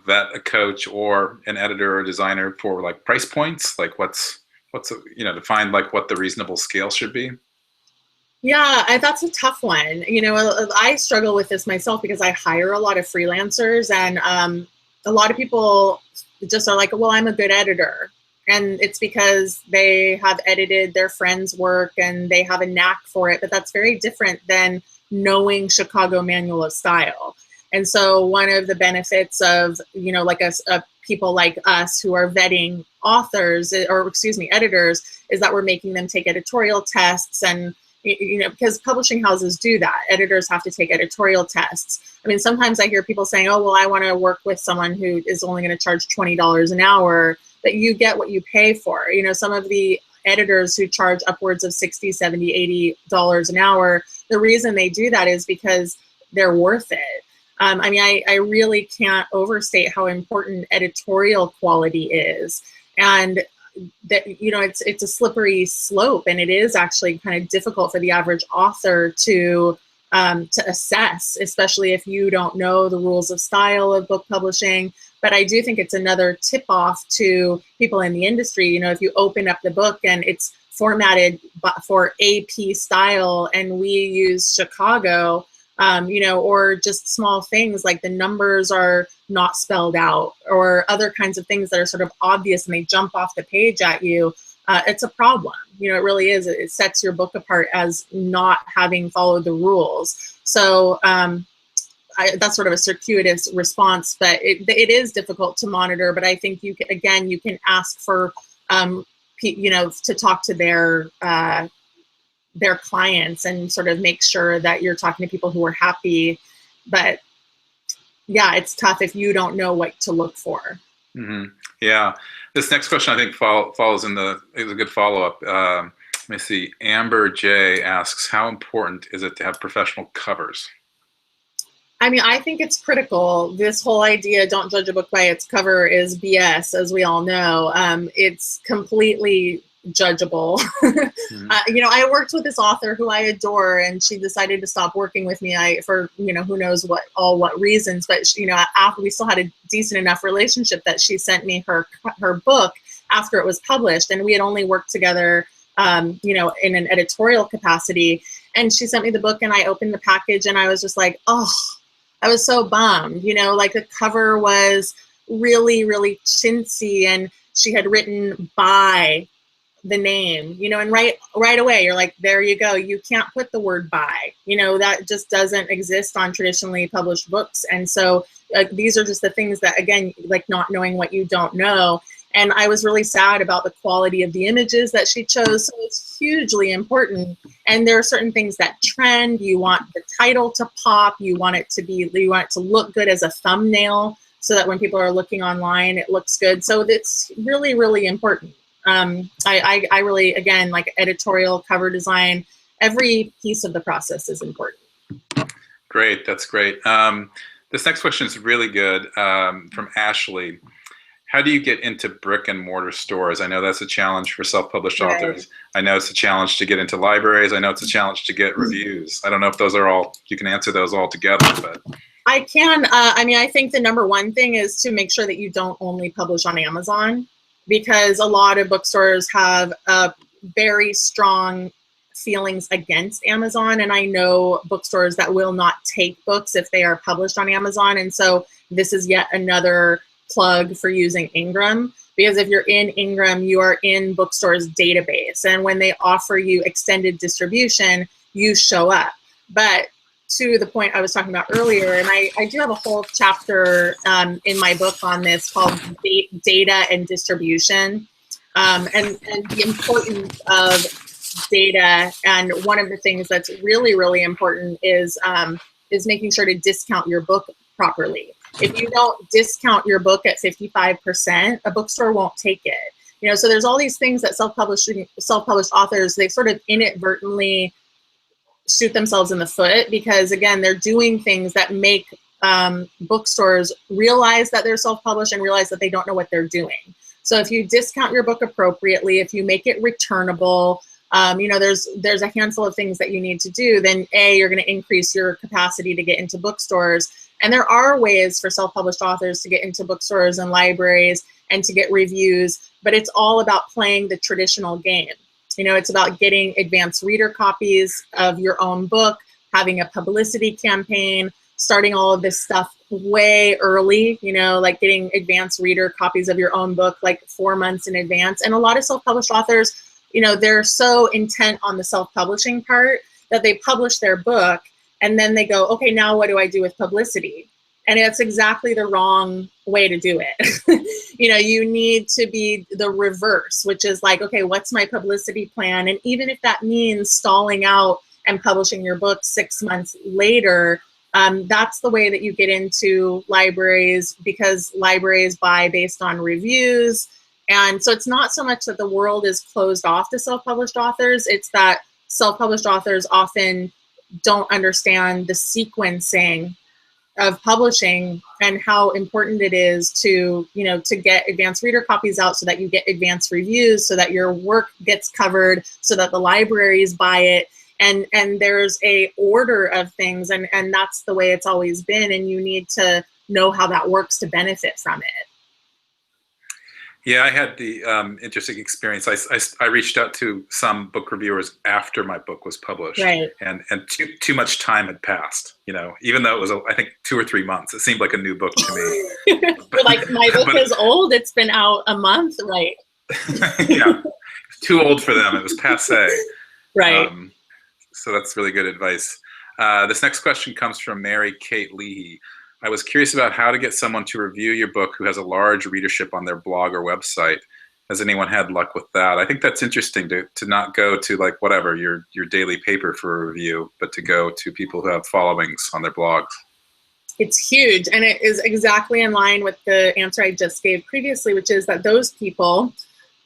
Speaker 1: vet a coach or an editor or designer for like price points? Like what's to find like what the reasonable scale should be?
Speaker 2: Yeah, that's a tough one. I struggle with this myself because I hire a lot of freelancers, and a lot of people just are like, well, I'm a good editor. And it's because they have edited their friends' work and they have a knack for it. But that's very different than knowing Chicago Manual of Style. And so one of the benefits of, like people like us who are vetting authors, or editors, is that we're making them take editorial tests. And because publishing houses do that. Editors have to take editorial tests. I mean, sometimes I hear people saying, oh, well, I want to work with someone who is only going to charge $20 an hour, but you get what you pay for. Some of the editors who charge upwards of $60, $70, $80 an hour, the reason they do that is because they're worth it. I really can't overstate how important editorial quality is. And that it's a slippery slope, and it is actually kind of difficult for the average author to assess, especially if you don't know the rules of style of book publishing. But I do think it's another tip off to people in the industry. If you open up the book and it's formatted for AP style and we use Chicago, or just small things like the numbers are not spelled out, or other kinds of things that are sort of obvious and they jump off the page at you, it's a problem. It really is. It sets your book apart as not having followed the rules. So that's sort of a circuitous response, but it is difficult to monitor. But I think you can ask for, to talk to their clients and sort of make sure that you're talking to people who are happy. But yeah, it's tough if you don't know what to look for.
Speaker 1: Mm-hmm. Yeah. This next question, I think, follows is a good follow-up. Let me see. Amber J asks, how important is it to have professional covers?
Speaker 2: I think it's critical. This whole idea, don't judge a book by its cover, is BS, as we all know. It's completely judgeable. Mm-hmm. I worked with this author who I adore, and she decided to stop working with me for who knows what reasons, but after we still had a decent enough relationship that she sent me her book after it was published, and we had only worked together in an editorial capacity. And she sent me the book, and I opened the package and I was just like, oh, I was so bummed. Like the cover was really, really chintzy, and she had written by the name, and right away you're like, there you go. You can't put the word by, that just doesn't exist on traditionally published books. And so these are just the things that, again, like not knowing what you don't know. And I was really sad about the quality of the images that she chose. So it's hugely important. And there are certain things that trend. You want the title to pop. You want it to look good as a thumbnail so that when people are looking online, it looks good. So it's really, really important. I really, again, like editorial, cover design, every piece of the process is important.
Speaker 1: Great, that's great. This next question is really good, from Ashley. How do you get into brick and mortar stores? I know that's a challenge for self-published authors. I know it's a challenge to get into libraries. I know it's a challenge to get reviews. I don't know if those are all, you can answer those all together, but.
Speaker 2: I can. I think the number one thing is to make sure that you don't only publish on Amazon, because a lot of bookstores have very strong feelings against Amazon. And I know bookstores that will not take books if they are published on Amazon. And so this is yet another plug for using Ingram, because if you're in Ingram, you are in bookstores database. And when they offer you extended distribution, you show up. But to the point I was talking about earlier, and I do have a whole chapter in my book on this called Data and Distribution, and the importance of data. And one of the things that's really, really important is making sure to discount your book properly. If you don't discount your book at 55%, a bookstore won't take it. You know, so there's all these things that self-published authors, they sort of inadvertently shoot themselves in the foot, because again, they're doing things that make bookstores realize that they're self-published and realize that they don't know what they're doing. So if you discount your book appropriately, if you make it returnable, you know, there's a handful of things that you need to do, then you're going to increase your capacity to get into bookstores. And there are ways for self-published authors to get into bookstores and libraries and to get reviews, but it's all about playing the traditional game. You know, it's about getting advanced reader copies of your own book, having a publicity campaign, starting all of this stuff way early, you know, like getting advanced reader copies of your own book like 4 months in advance. And a lot of self-published authors, you know, they're so intent on the self-publishing part that they publish their book and then they go, okay, now what do I do with publicity? And it's exactly the wrong way to do it. You know, you need to be the reverse, which is like, okay, what's my publicity plan? And even if that means stalling out and publishing your book 6 months later, that's the way that you get into libraries, because libraries buy based on reviews. And so it's not so much that the world is closed off to self-published authors, it's that self-published authors often don't understand the sequencing of publishing and how important it is to, you know, to get advanced reader copies out so that you get advanced reviews, so that your work gets covered, so that the libraries buy it. And there's a order of things, and that's the way it's always been, and you need to know how that works to benefit from it.
Speaker 1: Yeah, I had the interesting experience. I reached out to some book reviewers after my book was published,
Speaker 2: right,
Speaker 1: and too much time had passed. You know, even though it was I think 2 or 3 months, it seemed like a new book to me.
Speaker 2: But like, my book is old; it's been out a month, right?
Speaker 1: Yeah, too old for them. It was passé.
Speaker 2: Right.
Speaker 1: So that's really good advice. This next question comes from Mary Kate Leahy. I was curious about how to get someone to review your book who has a large readership on their blog or website. Has anyone had luck with that? I think that's interesting to not go to like whatever, your daily paper for a review, but to go to people who have followings on their blogs.
Speaker 2: It's huge, and it is exactly in line with the answer I just gave previously, which is that those people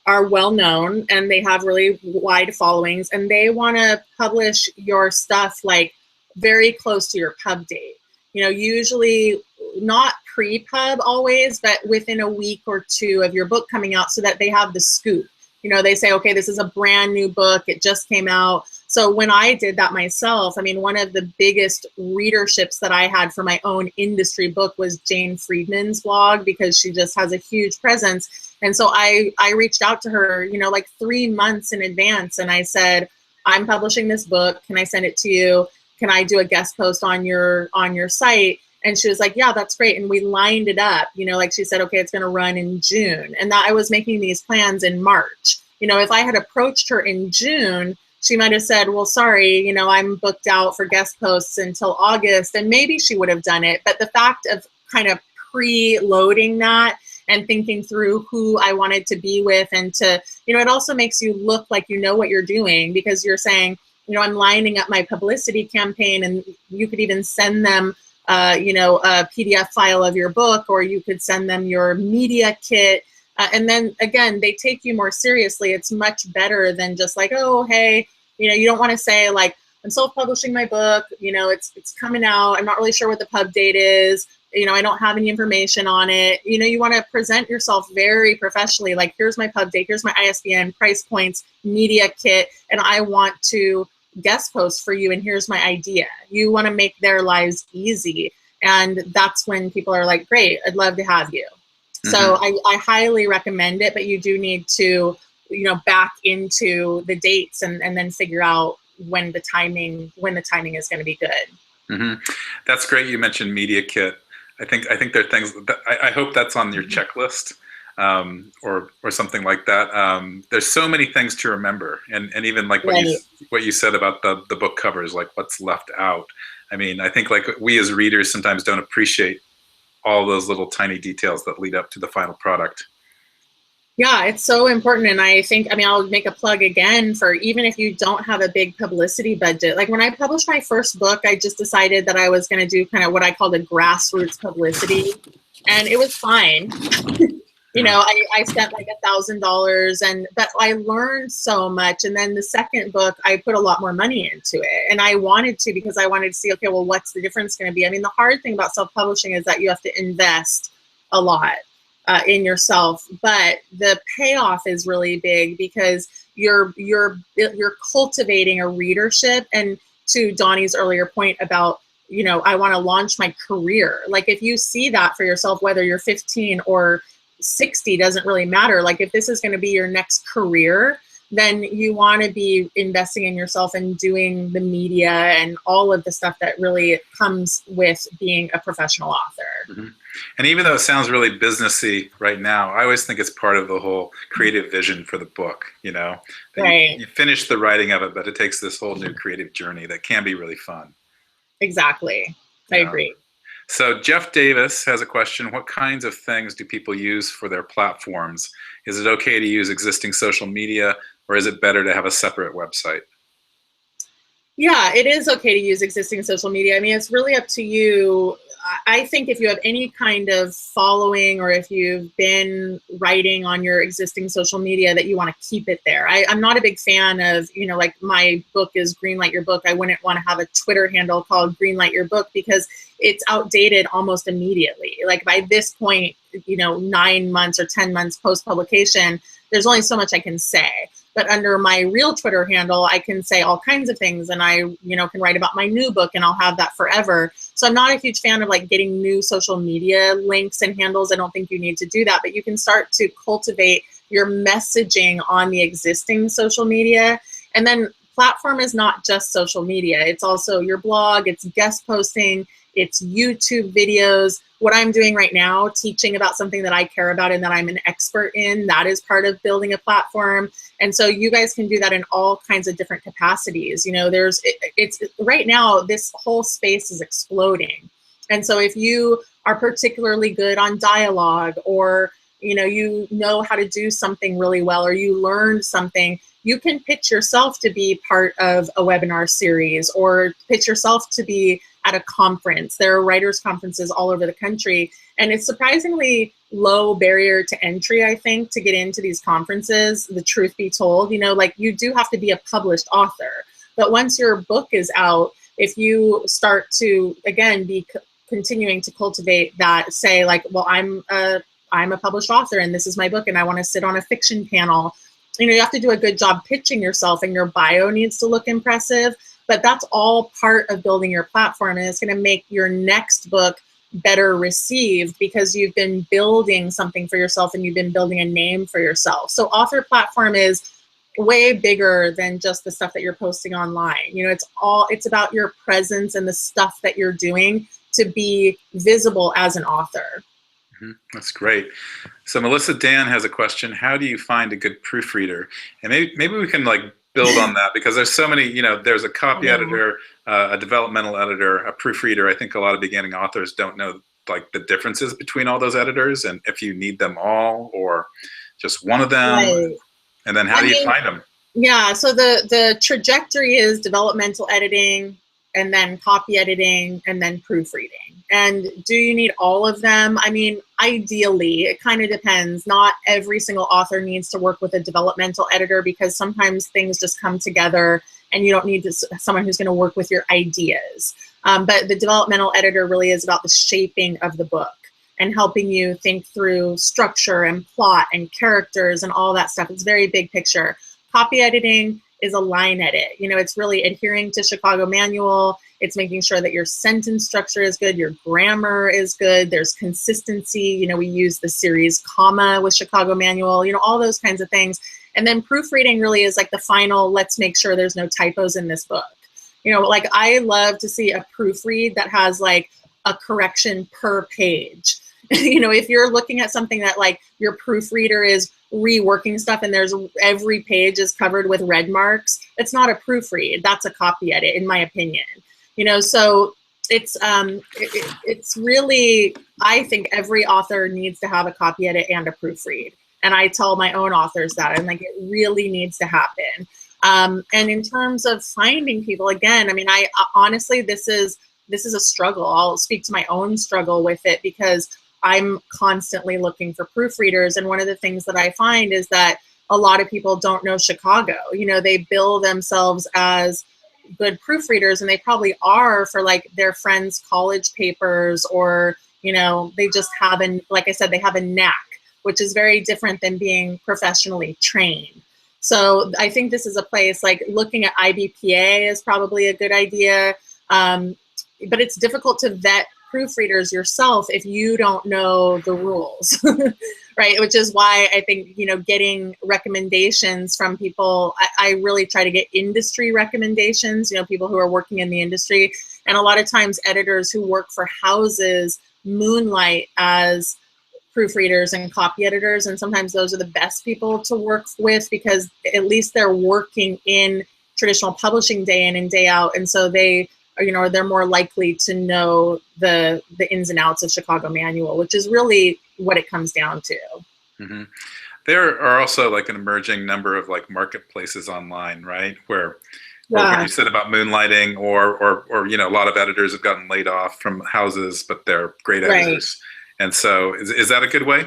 Speaker 2: are well known and they have really wide followings, and they want to publish your stuff like very close to your pub date. You know, usually not pre-pub always, but within a week or two of your book coming out, so that they have the scoop. You know, they say, okay, this is a brand new book, it just came out. So when I did that myself, I mean, one of the biggest readerships that I had for my own industry book was Jane Friedman's blog, because she just has a huge presence. And so I reached out to her, you know, like 3 months in advance, and I said, I'm publishing this book, can I send it to you? Can I do a guest post on your site? And she was like, yeah, that's great. And we lined it up, you know, like she said, okay, it's going to run in June. And that I was making these plans in March. You know, if I had approached her in June, she might have said, well, sorry, you know, I'm booked out for guest posts until August. And maybe she would have done it. But the fact of kind of pre-loading that and thinking through who I wanted to be with, and to, you know, it also makes you look like you know what you're doing, because you're saying, you know, I'm lining up my publicity campaign, and you could even send them, you know, a PDF file of your book, or you could send them your media kit. And then again, they take you more seriously. It's much better than just like, oh, hey, you know, you don't want to say like, I'm self-publishing my book, you know, it's coming out, I'm not really sure what the pub date is, you know, I don't have any information on it. You know, you want to present yourself very professionally, like, here's my pub date, here's my ISBN, price points, media kit, and I want to guest post for you, and here's my idea. You want to make their lives easy, and that's when people are like, great, I'd love to have you. Mm-hmm. So I highly recommend it, but you do need to, you know, back into the dates and then figure out when the timing is going to be good.
Speaker 1: Mm-hmm. That's great. You mentioned media kit. I think there are things that I hope that's on your checklist. or something like that. There's so many things to remember, and even like what you said about the book covers, like what's left out. I mean, I think like we as readers sometimes don't appreciate all those little tiny details that lead up to the final product.
Speaker 2: Yeah, it's so important. And I think, I mean, I'll make a plug again for even if you don't have a big publicity budget. Like when I published my first book, I just decided that I was going to do kind of what I call the grassroots publicity. And it was fine. You know, I spent like $1,000 but I learned so much. And then the second book, I put a lot more money into it. And I wanted to, because I wanted to see, okay, well, what's the difference going to be? I mean, the hard thing about self-publishing is that you have to invest a lot in yourself, but the payoff is really big because you're cultivating a readership. And to Donnie's earlier point about, you know, I want to launch my career. Like if you see that for yourself, whether you're 15 or 60, doesn't really matter. Like if this is going to be your next career, then you want to be investing in yourself and doing the media and all of the stuff that really comes with being a professional author.
Speaker 1: Mm-hmm. And even though it sounds really businessy right now, I always think it's part of the whole creative vision for the book, you know, that
Speaker 2: right.
Speaker 1: You finish the writing of it, but it takes this whole new creative journey that can be really fun.
Speaker 2: Exactly. I agree.
Speaker 1: So Jeff Davis has a question. What kinds of things do people use for their platforms? Is it okay to use existing social media, or is it better to have a separate website?
Speaker 2: Yeah, it is okay to use existing social media. I mean, it's really up to you. I think if you have any kind of following or if you've been writing on your existing social media, that you want to keep it there. I'm not a big fan of, you know, like my book is Greenlight Your Book. I wouldn't want to have a Twitter handle called Greenlight Your Book because it's outdated almost immediately. Like by this point, you know, 9 months or 10 months post-publication, there's only so much I can say. But under my real Twitter handle, I can say all kinds of things, and I, you know, can write about my new book, and I'll have that forever. So I'm not a huge fan of like getting new social media links and handles. I don't think you need to do that, but you can start to cultivate your messaging on the existing social media. And then platform is not just social media. It's also your blog, it's guest posting, it's YouTube videos. What I'm doing right now, teaching about something that I care about and that I'm an expert in, that is part of building a platform. And so you guys can do that in all kinds of different capacities. You know, it's right now, this whole space is exploding. And so if you are particularly good on dialogue, or, you know how to do something really well, or you learned something, you can pitch yourself to be part of a webinar series, or pitch yourself to be at a conference. There are writers' conferences all over the country, and it's surprisingly low barrier to entry, I think, to get into these conferences, the truth be told. Like, you do have to be a published author, but once your book is out, if you start to, again, be continuing to cultivate that, say like, well, I'm a published author and this is my book and I want to sit on a fiction panel, you have to do a good job pitching yourself, and your bio needs to look impressive. But that's all part of building your platform, and it's going to make your next book better received because you've been building something for yourself and you've been building a name for yourself. So author platform is way bigger than just the stuff that you're posting online. It's about your presence and the stuff that you're doing to be visible as an author.
Speaker 1: That's great. So Melissa Dan has a question. How do you find a good proofreader? And maybe we can build on that, because there's so many, there's a copy editor, a developmental editor, a proofreader. I think a lot of beginning authors don't know the differences between all those editors, and if you need them all or just one of them. Right. And then how do you find them?
Speaker 2: Yeah, so the trajectory is developmental editing, and then copy editing, and then proofreading. And do you need all of them? I mean, ideally, it kind of depends. Not every single author needs to work with a developmental editor, because sometimes things just come together and you don't need someone who's going to work with your ideas. But the developmental editor really is about the shaping of the book and helping you think through structure and plot and characters and all that stuff. It's very big picture. Copy editing is a line edit. It's really adhering to Chicago Manual. It's making sure that your sentence structure is good, your grammar is good, there's consistency. We use the series comma with Chicago Manual, all those kinds of things. And then proofreading really is the final, let's make sure there's no typos in this book. I love to see a proofread that has a correction per page. If you're looking at something that like your proofreader is reworking stuff and there's every page is covered with red marks, it's not a proofread. That's a copy edit, in my opinion. So it's really, I think every author needs to have a copy edit and a proofread. And I tell my own authors that I'm like, it really needs to happen. And in terms of finding people, again, I mean, I honestly, this is a struggle. I'll speak to my own struggle with it because I'm constantly looking for proofreaders. And one of the things that I find is that a lot of people don't know Chicago. They bill themselves as good proofreaders, and they probably are for like their friends' college papers, or, they just have like I said, they have a knack, which is very different than being professionally trained. So I think this is a place like looking at IBPA is probably a good idea. But it's difficult to vet proofreaders yourself if you don't know the rules, right? Which is why I think, getting recommendations from people, I really try to get industry recommendations, people who are working in the industry. And a lot of times editors who work for houses moonlight as proofreaders and copy editors. And sometimes those are the best people to work with because at least they're working in traditional publishing day in and day out. And so they're more likely to know the ins and outs of Chicago Manual, which is really what it comes down to.
Speaker 1: Mm-hmm. There are also like an emerging number of like marketplaces online, right? Where what you said about moonlighting, or a lot of editors have gotten laid off from houses, but they're great editors. Right. And so is that a good way?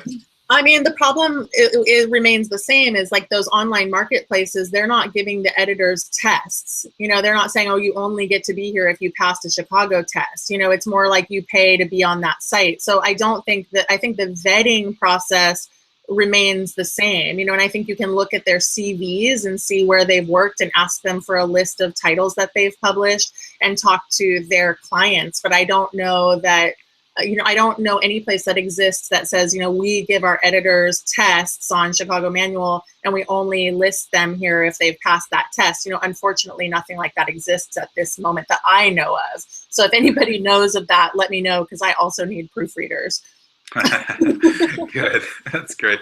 Speaker 2: I mean, the problem, it remains the same, is like those online marketplaces, they're not giving the editors tests. They're not saying, oh, you only get to be here if you passed a Chicago test. It's more like you pay to be on that site. So I think the vetting process remains the same, and I think you can look at their CVs and see where they've worked and ask them for a list of titles that they've published and talk to their clients. But I don't know that, I don't know any place that exists that says, we give our editors tests on Chicago Manual and we only list them here if they've passed that test. Unfortunately, nothing like that exists at this moment that I know of. So if anybody knows of that, let me know, because I also need proofreaders.
Speaker 1: Good, that's great.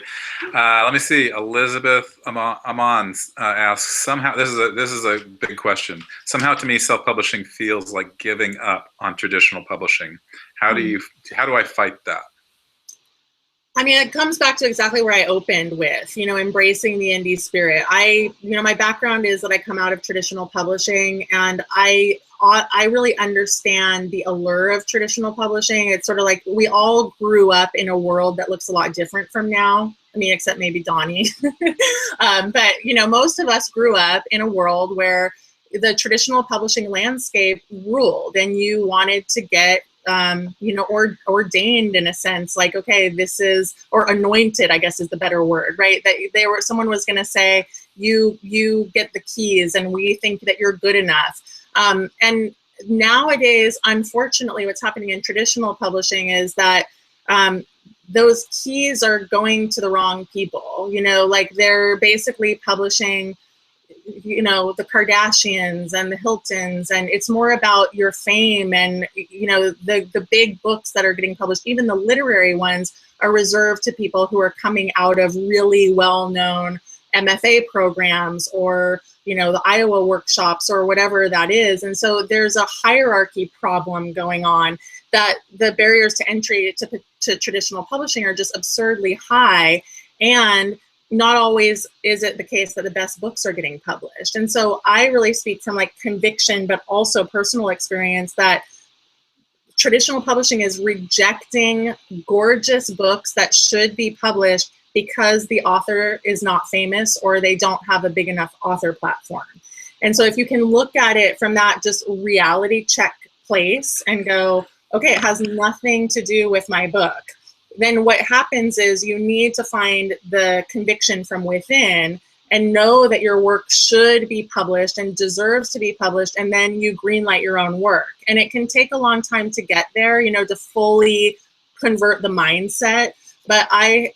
Speaker 1: Let me see. Elizabeth Amon asks, somehow, this is a big question. Somehow to me, self-publishing feels like giving up on traditional publishing. How do I fight that?
Speaker 2: I mean, it comes back to exactly where I opened with, embracing the indie spirit. My background is that I come out of traditional publishing, and I really understand the allure of traditional publishing. It's sort of like we all grew up in a world that looks a lot different from now. I mean, except maybe Donnie. But, most of us grew up in a world where the traditional publishing landscape ruled, and you wanted to get ordained in a sense, like, okay, this is, or anointed, I guess is the better word, right? That someone was going to say, you get the keys and we think that you're good enough. And nowadays, unfortunately, what's happening in traditional publishing is that those keys are going to the wrong people. Like they're basically publishing the Kardashians and the Hiltons, and it's more about your fame, and the big books that are getting published, even the literary ones, are reserved to people who are coming out of really well-known MFA programs, or the Iowa workshops, or whatever that is. And so there's a hierarchy problem going on, that the barriers to entry to traditional publishing are just absurdly high, and not always is it the case that the best books are getting published. And so I really speak from like conviction, but also personal experience, that traditional publishing is rejecting gorgeous books that should be published because the author is not famous or they don't have a big enough author platform. And so if you can look at it from that just reality check place and go, okay, it has nothing to do with my book, then what happens is you need to find the conviction from within and know that your work should be published and deserves to be published, and then you greenlight your own work. And it can take a long time to get there, to fully convert the mindset. But I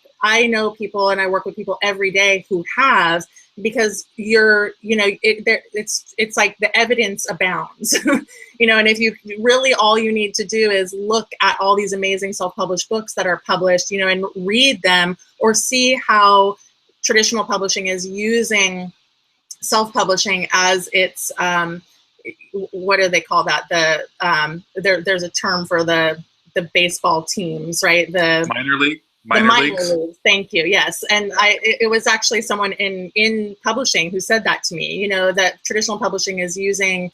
Speaker 2: know people, and I work with people every day who have, because it's like the evidence abounds, and if you really, all you need to do is look at all these amazing self-published books that are published, and read them, or see how traditional publishing is using self-publishing as its, what do they call that? There's a term for the baseball teams, right?
Speaker 1: Minor leagues.
Speaker 2: Leagues. Thank you. Yes, and it was actually someone in publishing who said that to me. That traditional publishing is using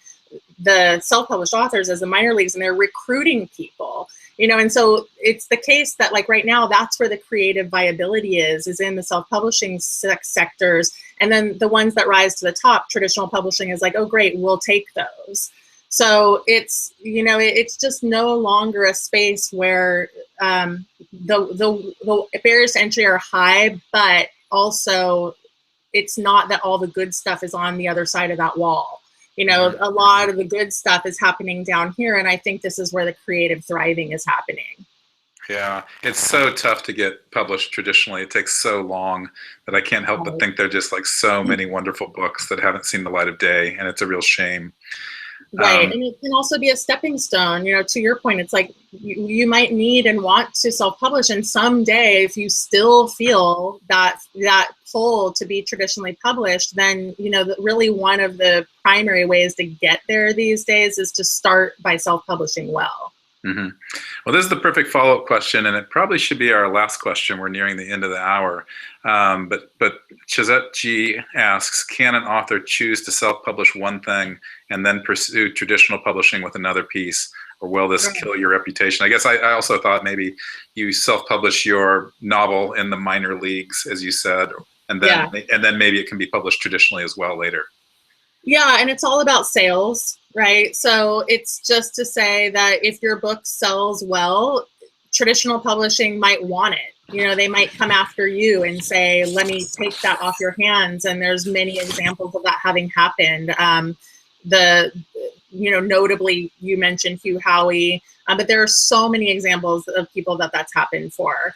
Speaker 2: the self-published authors as the minor leagues, and they're recruiting people. And so it's the case that, like, right now, that's where the creative viability is in the self-publishing sectors, and then the ones that rise to the top, traditional publishing is like, oh great, we'll take those. So it's it's just no longer a space where the barriers to entry are high, but also it's not that all the good stuff is on the other side of that wall. A lot of the good stuff is happening down here, and I think this is where the creative thriving is happening.
Speaker 1: Yeah, it's so tough to get published traditionally. It takes so long that I can't help but think there are just like so many wonderful books that haven't seen the light of day, and it's a real shame.
Speaker 2: Right, and it can also be a stepping stone. To your point, it's like you might need and want to self-publish, and someday, if you still feel that pull to be traditionally published, then really one of the primary ways to get there these days is to start by self-publishing well.
Speaker 1: Mm-hmm. Well, this is the perfect follow-up question, and it probably should be our last question. We're nearing the end of the hour. But Chazette G asks, can an author choose to self-publish one thing and then pursue traditional publishing with another piece, or will this kill your reputation? I guess I also thought maybe you self-publish your novel in the minor leagues, as you said, and then maybe it can be published traditionally as well later.
Speaker 2: Yeah, and it's all about sales, right? So it's just to say that if your book sells well, traditional publishing might want it. They might come after you and say, let me take that off your hands. And there's many examples of that having happened. Notably, you mentioned Hugh Howey, but there are so many examples of people that's happened for.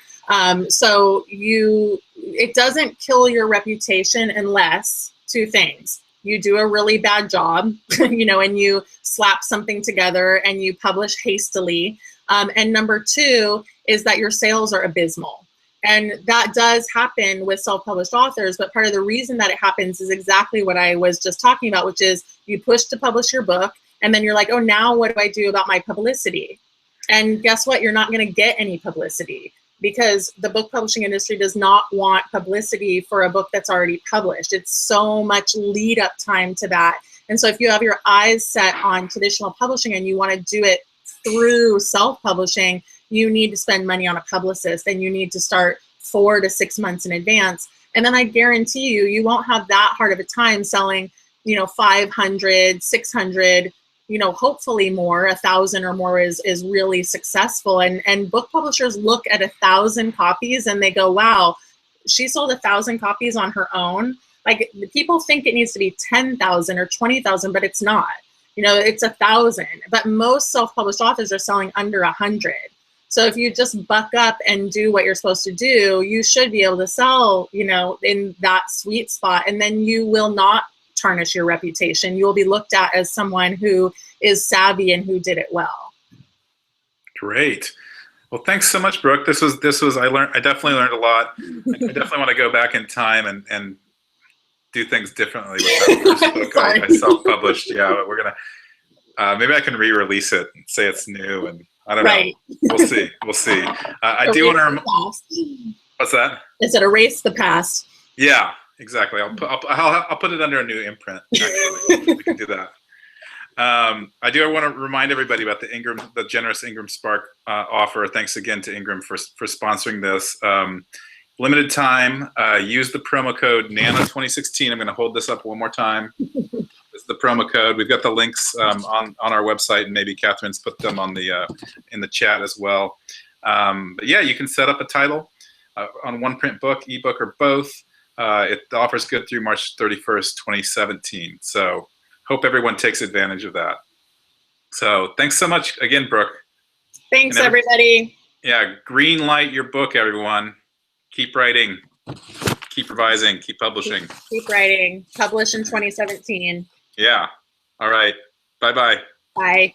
Speaker 2: So it doesn't kill your reputation unless two things. You do a really bad job, and you slap something together and you publish hastily. And number two is that your sales are abysmal. And that does happen with self-published authors, but part of the reason that it happens is exactly what I was just talking about, which is you push to publish your book, and then you're like, oh, now what do I do about my publicity? And guess what? You're not going to get any publicity, because the book publishing industry does not want publicity for a book that's already published. It's so much lead up time to that. And so if you have your eyes set on traditional publishing and you want to do it through self-publishing, you need to spend money on a publicist, and you need to start 4 to 6 months in advance. And then I guarantee you won't have that hard of a time selling, 500, 600, hopefully more, 1,000 or more is really successful. And book publishers look at 1,000 copies and they go, wow, she sold 1,000 copies on her own. Like, people think it needs to be 10,000 or 20,000, but it's not. It's 1,000. But most self-published authors are selling under 100. So if you just buck up and do what you're supposed to do, you should be able to sell, in that sweet spot, and then you will not tarnish your reputation. You will be looked at as someone who is savvy and who did it well.
Speaker 1: Great. Well, thanks so much, Brooke. This was I definitely learned a lot. I definitely want to go back in time and do things differently with that first book I self-published. Yeah, but we're gonna maybe I can re-release it and say it's new, and I don't know. We'll see. We'll see. I do want to. What's that?
Speaker 2: I said erase the past.
Speaker 1: Yeah, exactly. I'll put it under a new imprint. Actually, we can do that. I do want to remind everybody about the generous IngramSpark offer. Thanks again to Ingram for sponsoring this. Limited time. Use the promo code NaNo2016. I'm going to hold this up one more time. It's the promo code. We've got the links on our website, and maybe Catherine's put them on the in the chat as well. But yeah, you can set up a title on one print book, ebook, or both. The offer's good through March 31st, 2017. So hope everyone takes advantage of that. So thanks so much again, Brooke.
Speaker 2: Thanks, everybody.
Speaker 1: Yeah, green light your book, everyone. Keep writing. keep revising, keep publishing.
Speaker 2: Keep writing. Publish in 2017.
Speaker 1: Yeah. All right. Bye-bye.
Speaker 2: Bye.